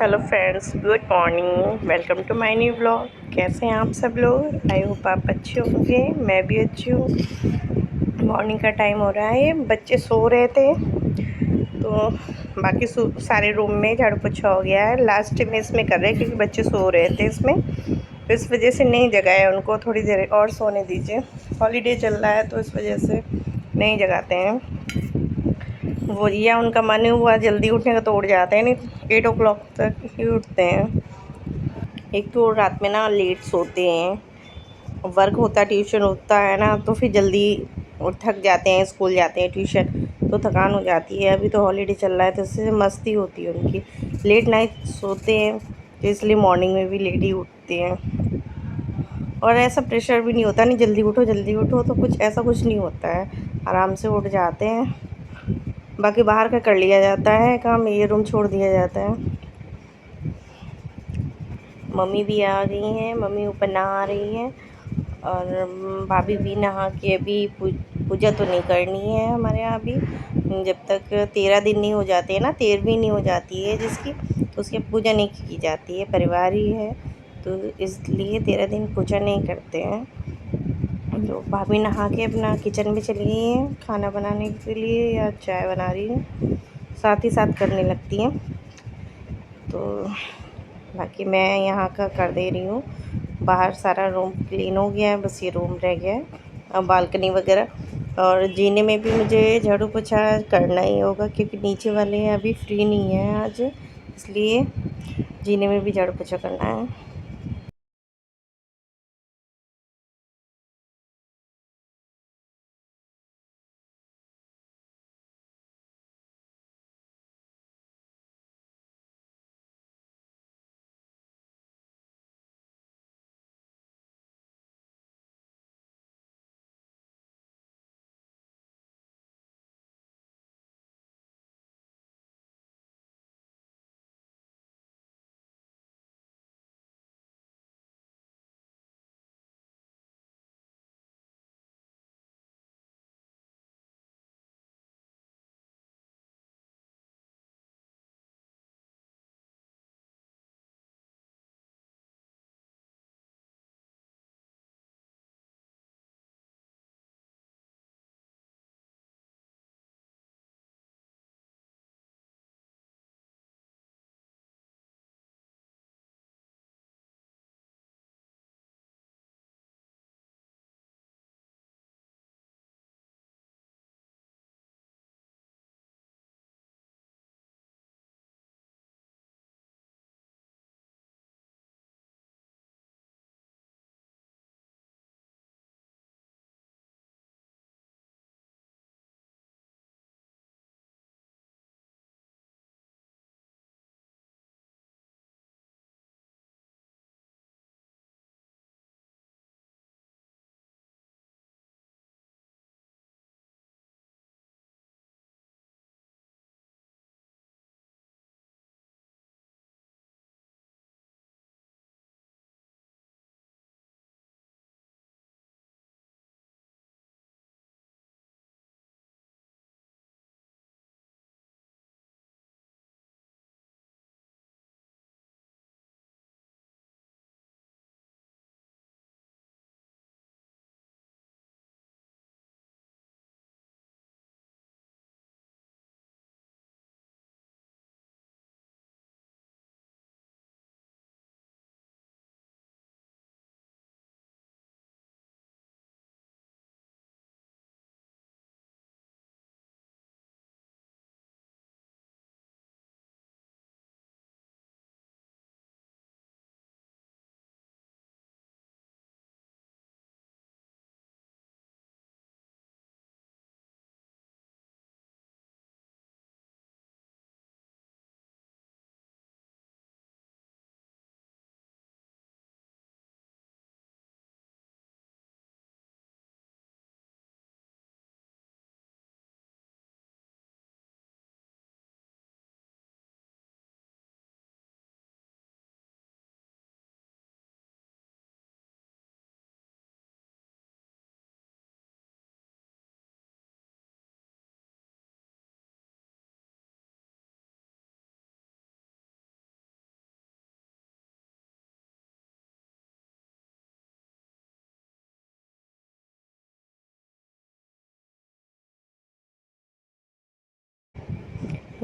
Hello friends, good morning. Welcome to my new blog. कैसे हैं आप सब लोग? आई होप आप अच्छे होंगे। मैं भी अच्छी हूँ। मॉर्निंग का टाइम हो रहा है, बच्चे सो रहे थे तो बाकी सारे रूम में झाड़ू पोछा हो गया है। लास्ट में इसमें कर रहे हैं क्योंकि बच्चे सो रहे थे इसमें, तो इस वजह से नहीं जगाया उनको। थोड़ी देर और सोने दीजिए, हॉलीडे चल रहा है तो इस वजह से नहीं जगाते हैं। वो या उनका मन हुआ जल्दी उठने का तो उठ जाते हैं, नहीं 8 o'clock तक ही उठते हैं। एक तो रात में ना लेट सोते हैं, वर्क होता है, ट्यूशन होता है ना, तो फिर जल्दी थक जाते हैं, स्कूल जाते हैं, ट्यूशन, तो थकान हो जाती है। अभी तो हॉलीडे चल रहा है तो इससे मस्ती होती है उनकी। लेट नाइट सोते हैं तो इसलिए मॉर्निंग में भी लेट ही उठते हैं। और ऐसा प्रेशर भी नहीं होता, नहीं जल्दी उठो, तो कुछ नहीं होता है, आराम से उठ जाते हैं। बाकी बाहर का कर लिया जाता है काम, ये रूम छोड़ दिया जाता है। मम्मी भी आ गई हैं, मम्मी ऊपर नहा रही हैं और भाभी भी नहा के अभी पूजा तो नहीं करनी है हमारे यहाँ अभी। जब तक 13 दिन नहीं हो जाते हैं ना, 13वीं नहीं हो जाती है जिसकी, तो उसकी पूजा नहीं की जाती है। परिवार ही है तो इसलिए 13 दिन पूजा नहीं करते हैं। तो भाभी नहा के अपना किचन में चली गई हैं खाना बनाने के लिए, या चाय बना रही हैं, साथ ही साथ करने लगती हैं। तो बाकी मैं यहाँ का कर दे रही हूँ। बाहर सारा रूम क्लीन हो गया है, बस ये रूम रह गया है, अब बालकनी वगैरह। और जीने में भी मुझे झाड़ू पोछा करना ही होगा क्योंकि नीचे वाले अभी फ्री नहीं है आज, इसलिए जीने में भी झाड़ू पोछा करना है।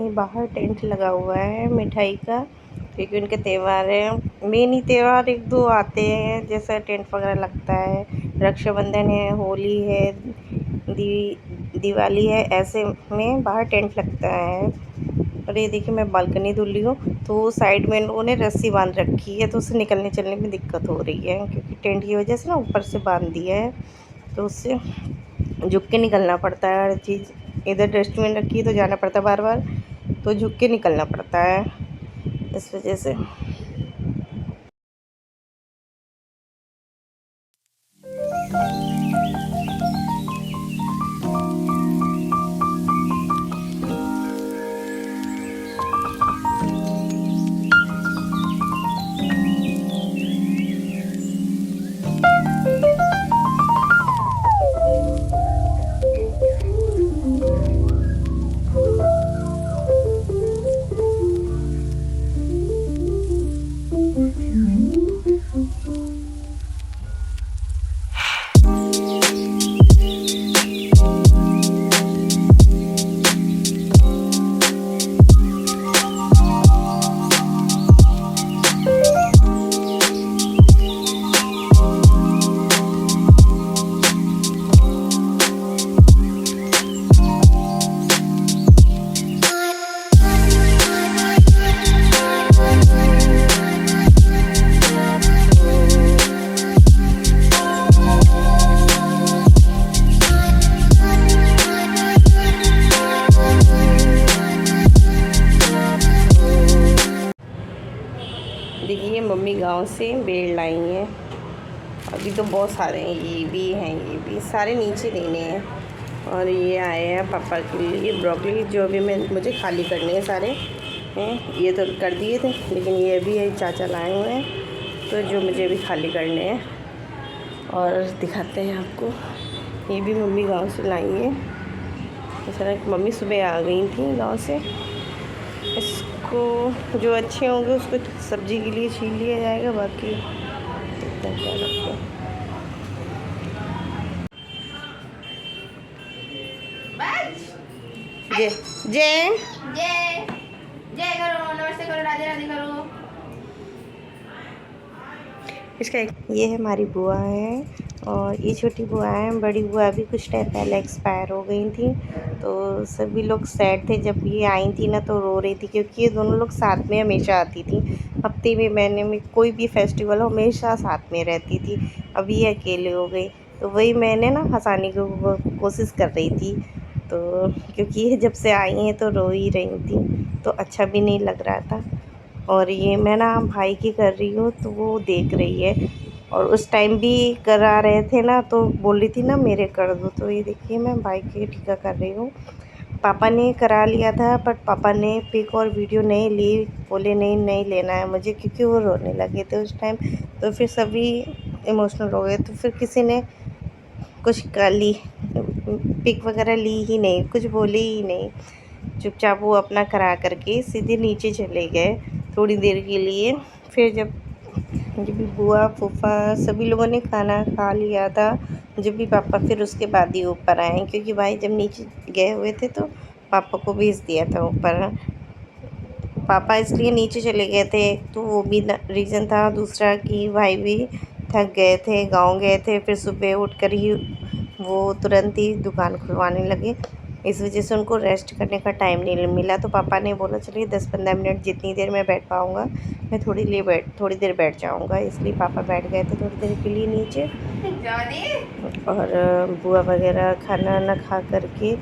ये बाहर टेंट लगा हुआ है मिठाई का, क्योंकि उनके त्यौहार है। मेन ही त्यौहार एक दो आते हैं, जैसे टेंट वगैरह लगता है, रक्षाबंधन है, होली है, दिवाली है, ऐसे में बाहर टेंट लगता है। और ये देखिए मैं बालकनी धुल रही हूँ, तो साइड में लोगों ने रस्सी बांध रखी है, तो उससे निकलने चलने में दिक्कत हो रही है, क्योंकि टेंट की वजह से ना ऊपर से बांध दिया है, तो उससे झुक के निकलना पड़ता है। हर चीज़ इधर डस्टबिन रखी है तो जाना पड़ता है बार बार, तो झुक के निकलना पड़ता है इस वजह से। देखिए मम्मी गांव से बेल लाई हैं, अभी तो बहुत सारे हैं, ये भी सारे नीचे देने हैं। और ये आए हैं पापा के लिए ब्रोकली, जो अभी मुझे खाली करने हैं सारे हैं। ये तो कर दिए थे, लेकिन ये भी है चाचा लाए हुए हैं, तो जो मुझे भी खाली करने हैं। और दिखाते हैं आपको, ये भी मम्मी गांव से लाई है। ऐसा मम्मी सुबह आ गई थी गांव से। इसको जो अच्छे होंगे उसको सब्जी के लिए छील लिया जाएगा, बाकी इतना क्या रखते हैं। जय जय जय जय करो, नमस्ते करो, राधे राधे करो। इसका ये है हमारी बुआ है, और ये छोटी बुआ है। बड़ी बुआ भी कुछ टाइम पहले एक्सपायर हो गई थी, तो सभी लोग सैड थे। जब ये आई थी ना तो रो रही थी, क्योंकि ये दोनों लोग साथ में हमेशा आती थी, हफ्ते में महीने में कोई भी फेस्टिवल हो हमेशा साथ में रहती थी। अब ये अकेले हो गई, तो वही मैंने ना हंसाने की कोशिश कर रही थी। तो क्योंकि ये जब से आई हैं तो रो ही रही थी, तो अच्छा भी नहीं लग रहा था। और ये मैं ना भाई की कर रही हूँ, तो वो देख रही है। और उस टाइम भी करा रहे थे ना, तो बोल रही थी ना मेरे कर दो, तो ये देखिए मैं भाई की टीका कर रही हूँ। पापा ने करा लिया था, बट पापा ने पिक और वीडियो नहीं ली, बोले नहीं लेना है मुझे, क्योंकि वो रोने लगे थे उस टाइम। तो फिर सभी इमोशनल हो गए, तो फिर किसी ने कुछ कर ली, पिक वगैरह ली ही नहीं, कुछ बोले ही नहीं। चुपचाप वो अपना करा करके सीधे नीचे चले गए थोड़ी देर के लिए। फिर जब भी बुआ फूफा सभी लोगों ने खाना खा लिया था, जब भी पापा फिर उसके बाद ही ऊपर आए, क्योंकि भाई जब नीचे गए हुए थे तो पापा को भेज दिया था ऊपर। पापा इसलिए नीचे चले गए थे, तो वो भी रीज़न था। दूसरा कि भाई भी थक गए थे, गांव गए थे, फिर सुबह उठकर ही वो तुरंत ही दुकान खुलवाने लगे, इस वजह से उनको रेस्ट करने का टाइम नहीं मिला। तो पापा ने बोला चलिए 10-15 मिनट जितनी देर मैं बैठ पाऊँगा, मैं थोड़ी देर बैठ जाऊँगा। इसलिए पापा बैठ गए थे थोड़ी देर के लिए नीचे। और बुआ वगैरह खाना ना खा करके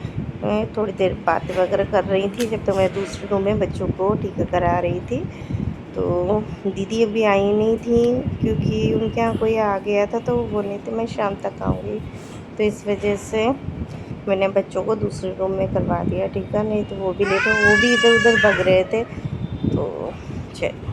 थोड़ी देर बातें वगैरह कर रही थी, जब तो मैं दूसरे रूम में बच्चों को टीका करा रही थी। तो दीदी अभी आई नहीं थी, क्योंकि उनके यहाँ कोई आ गया था, तो वो बोले थे मैं शाम तक आऊँगी, तो इस वजह से मैंने बच्चों को दूसरे रूम में करवा दिया टीका, नहीं तो वो भी लेट हो, वो भी इधर उधर भग रहे थे। तो चल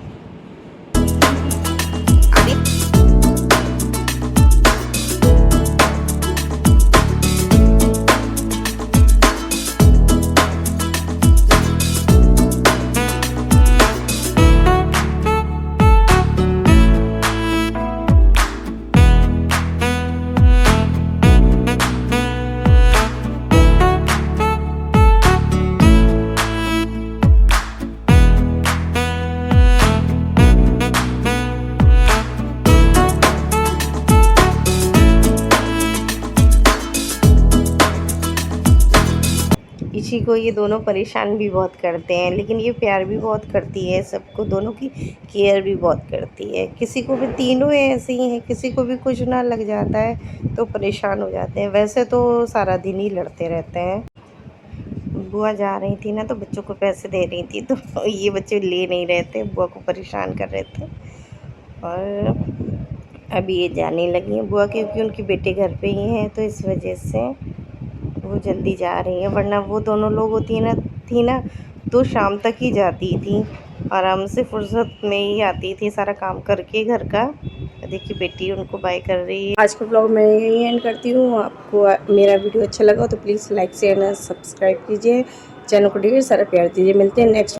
को ये दोनों परेशान भी बहुत करते हैं, लेकिन ये प्यार भी बहुत करती है सबको, दोनों की केयर भी बहुत करती है। किसी को भी, तीनों ऐसे ही हैं, किसी को भी कुछ ना लग जाता है तो परेशान हो जाते हैं। वैसे तो सारा दिन ही लड़ते रहते हैं। बुआ जा रही थी ना तो बच्चों को पैसे दे रही थी, तो ये बच्चे ले नहीं रहे थे, बुआ को परेशान कर रहे थे। और अभी ये जाने लगी हैं बुआ, क्योंकि उनके बेटे घर पे ही हैं, तो इस वजह से वो जल्दी जा रही हैं। वरना वो दोनों लोग होती थी ना तो शाम तक ही जाती थी, आराम से फुर्सत में ही आती थी सारा काम करके घर का। देखिए बेटी उनको बाय कर रही है। आज का ब्लॉग मैं यही एंड करती हूँ। आपको मेरा वीडियो अच्छा लगा तो please like share and subscribe कीजिए, चैनल को ढेर सारा प्यार दीजिए। मिलते हैं नेक्स्ट